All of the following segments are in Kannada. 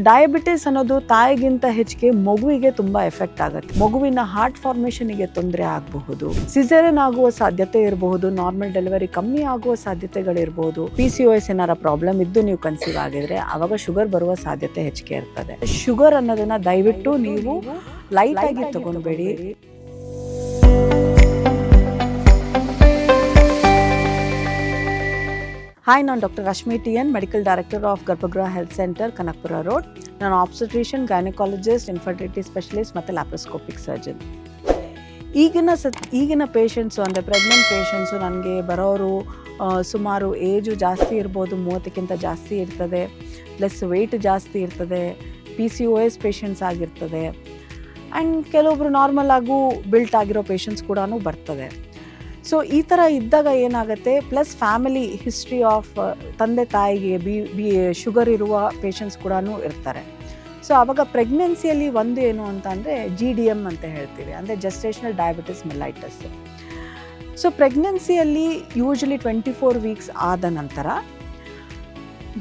ಡಯಾಬಿಟಿಸ್ ಅನ್ನೋದು ತಾಯಿಗಿಂತ ಹೆಚ್ಚಿಗೆ ಮಗುವಿಗೆ ತುಂಬಾ ಎಫೆಕ್ಟ್ ಆಗುತ್ತೆ. ಮಗುವಿನ ಹಾರ್ಟ್ ಫಾರ್ಮೇಷನ್ಗೆ ತೊಂದರೆ ಆಗಬಹುದು, ಸಿಸೇರಿಯನ್ ಆಗುವ ಸಾಧ್ಯತೆ ಇರಬಹುದು, ನಾರ್ಮಲ್ ಡೆಲಿವರಿ ಕಮ್ಮಿ ಆಗುವ ಸಾಧ್ಯತೆಗಳಿರಬಹುದು. PCOS ಏನಾರ ಪ್ರಾಬ್ಲಮ್ ಇದ್ದು ನೀವು ಕನ್ಸೀವ್ ಆಗಿದ್ರೆ ಅವಾಗ ಶುಗರ್ ಬರುವ ಸಾಧ್ಯತೆ ಹೆಚ್ಚಿಗೆ ಇರ್ತದೆ. ಶುಗರ್ ಅನ್ನೋದನ್ನ ದಯವಿಟ್ಟು ನೀವು ಲೈಟ್ ಆಗಿ ತಗೊಂಡ್ಬೇಡಿ. ಹಾಯ್, ನಾನು doctor Rashmi TN, medical director of Garbhagriha health centre, Kanakapura road. ನಾನು ಆಬ್ಸ್ಟೆಟ್ರಿಷಿಯನ್, ಗೈನಕಾಲಜಿಸ್ಟ್, ಇನ್ಫರ್ಟಿಲಿಟಿ ಸ್ಪೆಷಲಿಸ್ಟ್ ಮತ್ತು ಲ್ಯಾಪ್ರೋಸ್ಕೋಪಿಕ್ ಸರ್ಜನ್. ಈಗಿನ ಪೇಷಂಟ್ಸು ಅಂದರೆ ಪ್ರೆಗ್ನೆಂಟ್ ಪೇಷಂಟ್ಸು ನನಗೆ ಬರೋರು ಸುಮಾರು ಏಜು ಜಾಸ್ತಿ ಇರ್ಬೋದು, 30ಕ್ಕಿಂತ ಜಾಸ್ತಿ ಇರ್ತದೆ, ಪ್ಲಸ್ ವೆಯ್ಟ್ ಜಾಸ್ತಿ ಇರ್ತದೆ, PCOS ಪೇಷಂಟ್ಸ್ ಆಗಿರ್ತದೆ. ಆ್ಯಂಡ್ ಕೆಲವೊಬ್ರು ನಾರ್ಮಲ್ ಆಗು ಬಿಲ್ಟ್ ಆಗಿರೋ ಪೇಷಂಟ್ಸ್ ಕೂಡ ಬರ್ತದೆ. ಸೊ ಈ ಥರ ಇದ್ದಾಗ ಏನಾಗುತ್ತೆ, ಪ್ಲಸ್ ಫ್ಯಾಮಿಲಿ ಹಿಸ್ಟ್ರಿ ಆಫ್ ತಂದೆ ತಾಯಿಗೆ ಶುಗರ್ ಇರುವ ಪೇಷಂಟ್ಸ್ ಕೂಡ ಇರ್ತಾರೆ. ಸೊ ಆವಾಗ ಪ್ರೆಗ್ನೆನ್ಸಿಯಲ್ಲಿ ಒಂದು ಏನು ಅಂತ ಅಂದರೆ GDM ಅಂತ ಹೇಳ್ತೀವಿ, ಅಂದರೆ ಜೆಸ್ಟೇಷನಲ್ ಡಯಾಬಿಟಿಸ್ ಮೆಲೈಟಸ್. ಸೊ ಪ್ರೆಗ್ನೆನ್ಸಿಯಲ್ಲಿ ಯೂಶಲಿ 24 ವೀಕ್ಸ್ ಆದ ನಂತರ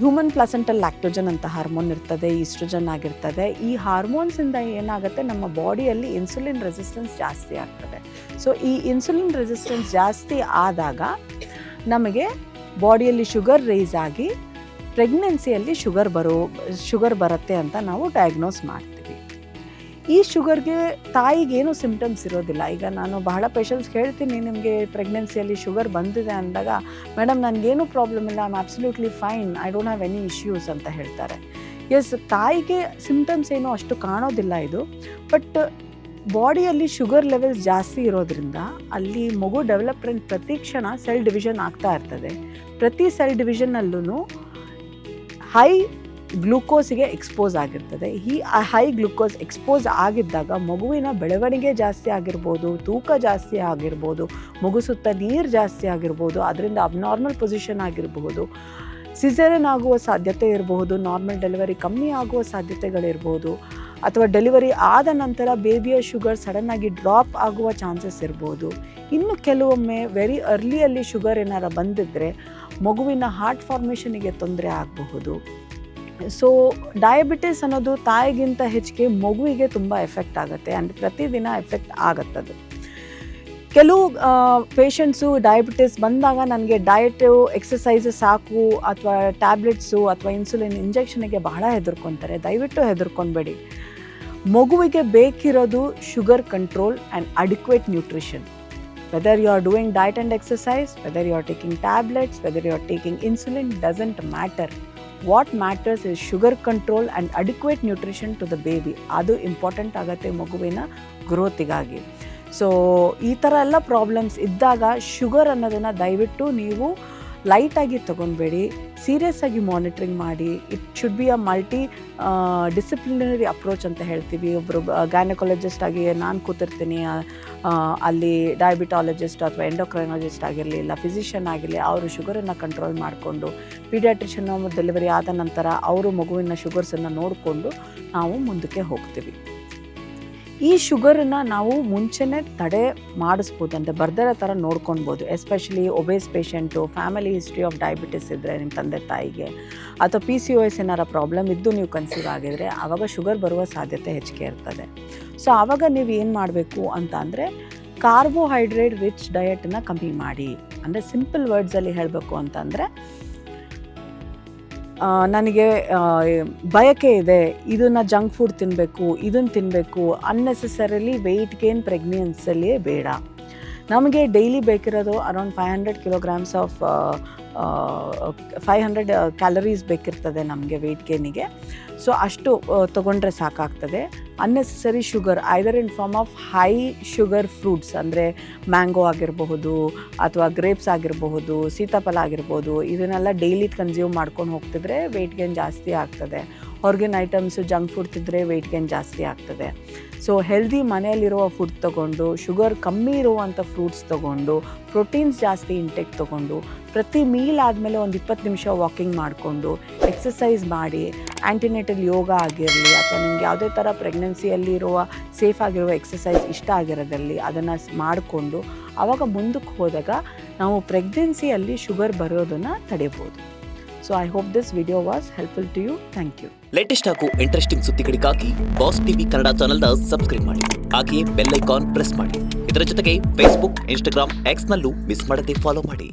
ಹ್ಯೂಮನ್ ಪ್ಲಾಸೆಂಟಲ್ ಲ್ಯಾಕ್ಟೋಜನ್ ಅಂತ ಹಾರ್ಮೋನ್ ಇರ್ತದೆ, ಈಸ್ಟ್ರೋಜನ್ ಆಗಿರ್ತದೆ. ಈ ಹಾರ್ಮೋನ್ಸಿಂದ ಏನಾಗುತ್ತೆ, ನಮ್ಮ ಬಾಡಿಯಲ್ಲಿ ಇನ್ಸುಲಿನ್ ರೆಸಿಸ್ಟೆನ್ಸ್ ಜಾಸ್ತಿ ಆಗ್ತದೆ. ಸೊ ಈ ಇನ್ಸುಲಿನ್ ರೆಸಿಸ್ಟೆನ್ಸ್ ಜಾಸ್ತಿ ಆದಾಗ ನಮಗೆ ಬಾಡಿಯಲ್ಲಿ ಶುಗರ್ ರೈಸ್ ಆಗಿ ಪ್ರೆಗ್ನೆನ್ಸಿಯಲ್ಲಿ ಶುಗರ್ ಬರುತ್ತೆ ಅಂತ ನಾವು ಡಯಾಗ್ನೋಸ್ ಮಾಡ್ತೀವಿ. ಈ ಶುಗರ್ಗೆ ತಾಯಿಗೇನು ಸಿಂಪ್ಟಮ್ಸ್ ಇರೋದಿಲ್ಲ. ಈಗ ನಾನು ಬಹಳ ಪೇಷಂಟ್ಸ್ಗೆ ಹೇಳ್ತೀನಿ, ನಿಮಗೆ ಪ್ರೆಗ್ನೆನ್ಸಿಯಲ್ಲಿ ಶುಗರ್ ಬಂದಿದೆ ಅಂದಾಗ, ಮೇಡಮ್ ನನಗೇನು ಪ್ರಾಬ್ಲಮ್ ಇಲ್ಲ, I am absolutely fine, I don't have any issues ಅಂತ ಹೇಳ್ತಾರೆ. ಎಸ್, ತಾಯಿಗೆ ಸಿಂಪ್ಟಮ್ಸ್ ಏನೋ ಅಷ್ಟು ಕಾಣೋದಿಲ್ಲ ಇದು, ಬಟ್ ಬಾಡಿಯಲ್ಲಿ ಶುಗರ್ ಲೆವೆಲ್ಸ್ ಜಾಸ್ತಿ ಇರೋದ್ರಿಂದ ಅಲ್ಲಿ ಮಗು ಡೆವಲಪ್ಮೆಂಟ್ ಪ್ರತಿ ಕ್ಷಣ ಸೆಲ್ ಡಿವಿಷನ್ ಆಗ್ತಾ ಇರ್ತದೆ. ಪ್ರತಿ ಸೆಲ್ ಡಿವಿಷನ್ನಲ್ಲೂ ಹೈ ಗ್ಲೂಕೋಸಿಗೆ ಎಕ್ಸ್ಪೋಸ್ ಆಗಿರ್ತದೆ. ಈ ಹೈ ಗ್ಲೂಕೋಸ್ ಎಕ್ಸ್ಪೋಸ್ ಆಗಿದ್ದಾಗ ಮಗುವಿನ ಬೆಳವಣಿಗೆ ಜಾಸ್ತಿ ಆಗಿರ್ಬೋದು, ತೂಕ ಜಾಸ್ತಿ ಆಗಿರ್ಬೋದು, ಮಗು ಸುತ್ತ ನೀರು ಜಾಸ್ತಿ ಆಗಿರ್ಬೋದು, ಅದರಿಂದ ಅಬ್ನಾರ್ಮಲ್ ಪೊಸಿಷನ್ ಆಗಿರಬಹುದು, ಸಿಸೇರಿಯನ್ ಆಗುವ ಸಾಧ್ಯತೆ ಇರಬಹುದು, ನಾರ್ಮಲ್ ಡೆಲಿವರಿ ಕಮ್ಮಿ ಆಗುವ ಸಾಧ್ಯತೆಗಳಿರ್ಬೋದು, ಅಥವಾ ಡೆಲಿವರಿ ಆದ ನಂತರ ಬೇಬಿಯ ಶುಗರ್ ಸಡನ್ನಾಗಿ ಡ್ರಾಪ್ ಆಗುವ ಚಾನ್ಸಸ್ ಇರ್ಬೋದು. ಇನ್ನು ಕೆಲವೊಮ್ಮೆ ವೆರಿ ಅರ್ಲಿಯಲ್ಲಿ ಶುಗರ್ ಏನಾರ ಬಂದಿದ್ದರೆ ಮಗುವಿನ ಹಾರ್ಟ್ ಫಾರ್ಮೇಷನ್ಗೆ ತೊಂದರೆ ಆಗಬಹುದು. ಸೊ ಡಯಾಬಿಟಿಸ್ ಅನ್ನೋದು ತಾಯಿಗಿಂತ ಹೆಚ್ಚಿಗೆ ಮಗುವಿಗೆ ತುಂಬ ಎಫೆಕ್ಟ್ ಆಗುತ್ತೆ, ಅಂದರೆ ಪ್ರತಿದಿನ ಎಫೆಕ್ಟ್ ಆಗುತ್ತದು. ಕೆಲವು ಪೇಷಂಟ್ಸು ಡಯಾಬಿಟಿಸ್ ಬಂದಾಗ ನನಗೆ ಡಯಟು ಎಕ್ಸಸೈಸ್ ಸಾಕು, ಅಥವಾ ಟ್ಯಾಬ್ಲೆಟ್ಸು ಅಥವಾ ಇನ್ಸುಲಿನ್ ಇಂಜೆಕ್ಷನ್ಗೆ ಬಹಳ ಹೆದರ್ಕೊತಾರೆ. ದಯವಿಟ್ಟು ಹೆದರ್ಕೊಬೇಡಿ. ಮಗುವಿಗೆ ಬೇಕಿರೋದು sugar control and adequate nutrition. Whether you are doing diet and exercise, whether you are taking tablets, whether you are taking insulin, doesn't matter. What matters is sugar control and adequate nutrition to the baby. ಅದು ಇಂಪಾರ್ಟೆಂಟ್ ಆಗುತ್ತೆ ಮಗುವಿನ ಗ್ರೋತಿಗಾಗಿ. ಸೊ ಈ ಥರ ಎಲ್ಲ ಪ್ರಾಬ್ಲಮ್ಸ್ ಇದ್ದಾಗ ಶುಗರ್ ಅನ್ನೋದನ್ನು ದಯವಿಟ್ಟು ನೀವು ಲೈಟಾಗಿ ತೊಗೊಬೇಡಿ, ಸೀರಿಯಸ್ ಆಗಿ ಮಾನಿಟ್ರಿಂಗ್ ಮಾಡಿ. It should be a multi disciplinary approach ಅಂತ ಹೇಳ್ತೀವಿ. ಒಬ್ಬರು ಗೈನಕಾಲಜಿಸ್ಟ್ ಆಗಿ ನಾನು ಕೂತಿರ್ತೀನಿ, ಅಲ್ಲಿ ಡಯಾಬಿಟಾಲಜಿಸ್ಟ್ ಅಥವಾ ಎಂಡೋಕ್ರೈನಾಲಜಿಸ್ಟ್ ಆಗಿರಲಿ, ಇಲ್ಲ ಫಿಸಿಷಿಯನ್ ಆಗಿರಲಿ, ಅವರು ಶುಗರನ್ನು ಕಂಟ್ರೋಲ್ ಮಾಡಿಕೊಂಡು, ಪೀಡಿಯಾಟ್ರಿಷನ್ ಡೆಲಿವರಿ ಆದ ನಂತರ ಅವರು ಮಗುವಿನ ಶುಗರ್ಸನ್ನು ನೋಡಿಕೊಂಡು ನಾವು ಮುಂದಕ್ಕೆ ಹೋಗ್ತೀವಿ. ಈ ಶುಗರನ್ನು ನಾವು ಮುಂಚೆನೇ ತಡೆ ಮಾಡಿಸ್ಬೋದು, ಅಂದರೆ ಬರ್ದಿರೋ ಥರ ನೋಡ್ಕೊಳ್ಬೋದು. Especially obese patient, family history of diabetes ಇದ್ದರೆ ನಿಮ್ಮ ತಂದೆ ತಾಯಿಗೆ, ಅಥವಾ PCOS ಏನಾರ ಪ್ರಾಬ್ಲಮ್ ಇದ್ದು ನೀವು ಕನ್ಸೀವ್ ಆಗಿದರೆ ಆವಾಗ ಶುಗರ್ ಬರುವ ಸಾಧ್ಯತೆ ಹೆಚ್ಚಿಗೆ ಇರ್ತದೆ. ಸೊ ಆವಾಗ ನೀವು ಏನು ಮಾಡಬೇಕು ಅಂತ ಅಂದರೆ, ಕಾರ್ಬೋಹೈಡ್ರೇಟ್ ರಿಚ್ ಡಯಟನ್ನು ಕಮ್ಮಿ ಮಾಡಿ. ಅಂದರೆ ಸಿಂಪಲ್ ವರ್ಡ್ಸಲ್ಲಿ ಹೇಳಬೇಕು ಅಂತಂದರೆ, ನನಗೆ ಬಯಕೆ ಇದೆ, ಇದನ್ನು ಜಂಕ್ ಫುಡ್ ತಿನ್ನಬೇಕು, ಇದನ್ನು ತಿನ್ನಬೇಕು, ಅನ್ನೆಸೆಸರಿಲಿ ವೆಯ್ಟ್ ಗೇನ್ ಪ್ರೆಗ್ನೆನ್ಸಿಯಲ್ಲಿಯೇ ಬೇಡ. ನಮಗೆ ಡೈಲಿ ಬೇಕಿರೋದು ಅರೌಂಡ್ 500 kilograms ಆಫ್ 500 ಕ್ಯಾಲರೀಸ್ ಬೇಕಿರ್ತದೆ ನಮಗೆ ವೆಯ್ಟ್ ಗೇನಿಗೆ. ಸೊ ಅಷ್ಟು ತೊಗೊಂಡ್ರೆ ಸಾಕಾಗ್ತದೆ. Unnecessary sugar either in form of high sugar fruits, ಅಂದರೆ ಮ್ಯಾಂಗೋ ಆಗಿರಬಹುದು, ಅಥವಾ ಗ್ರೇಪ್ಸ್ ಆಗಿರಬಹುದು, ಸೀತಾಫಲ ಆಗಿರ್ಬೋದು, ಇದನ್ನೆಲ್ಲ ಡೈಲಿ ಕನ್ಸ್ಯೂಮ್ ಮಾಡ್ಕೊಂಡು ಹೋಗ್ತಿದ್ರೆ ವೆಯ್ಟ್ ಗೇನ್ ಜಾಸ್ತಿ ಆಗ್ತದೆ. ಹೊರಗಿನ ಐಟಮ್ಸು, ಜಂಕ್ ಫುಡ್ ತಿಂದರೆ ವೆಯ್ಟ್ ಗೇನ್ ಜಾಸ್ತಿ ಆಗ್ತದೆ. ಸೊ ಹೆಲ್ದಿ ಮನೆಯಲ್ಲಿರುವ ಫುಡ್ ತೊಗೊಂಡು, ಶುಗರ್ ಕಮ್ಮಿ ಇರುವಂಥ ಫ್ರೂಟ್ಸ್ ತೊಗೊಂಡು, ಪ್ರೋಟೀನ್ಸ್ ಜಾಸ್ತಿ ಇಂಟೇಕ್ ತೊಗೊಂಡು, ಪ್ರತಿ ಮೀಲ್ ಆದಮೇಲೆ ಒಂದು 20 ನಿಮಿಷ ವಾಕಿಂಗ್ ಮಾಡಿಕೊಂಡು, ಎಕ್ಸಸೈಸ್ ಮಾಡಿ, ಆ್ಯಂಟಿನೇಟಲ್ ಯೋಗ ಆಗಿರಲಿ, ಅಥವಾ ನಿಮ್ಗೆ ಯಾವುದೇ ಥರ ಪ್ರೆಗ್ನೆನ್ಸಿಯಲ್ಲಿ ಇರುವ ಸೇಫ್ ಆಗಿರುವ ಎಕ್ಸಸೈಸ್ ಇಷ್ಟ ಆಗಿರೋದಲ್ಲಿ ಅದನ್ನು ಮಾಡಿಕೊಂಡು ಆವಾಗ ಮುಂದಕ್ಕೆ ಹೋದಾಗ ನಾವು ಪ್ರೆಗ್ನೆನ್ಸಿಯಲ್ಲಿ ಶುಗರ್ ಬರೋದನ್ನು ತಡೆಯಬಹುದು. So I hope this video was helpful to you. Thank you. Latest ಹಾಗೂ ಇಂಟ್ರೆಸ್ಟಿಂಗ್ ಸುದ್ದಿಗಳಿಗಾಗಿ ಬಾಸ್ ಟಿವಿ ಕನ್ನಡ ಚಾನೆಲ್ನ ಸಬ್ಸ್ಕ್ರೈಬ್ ಮಾಡಿ. ಹಾಗೆಯೇ ಬೆಲ್ ಐಕಾನ್ ಪ್ರೆಸ್ ಮಾಡಿ. ಇದರ ಜೊತೆಗೆ ಫೇಸ್ಬುಕ್, ಇನ್ಸ್ಟಾಗ್ರಾಮ್, ಎಕ್ಸ್ನಲ್ಲೂ ಮಿಸ್ ಮಾಡದೆ ಫಾಲೋ ಮಾಡಿ.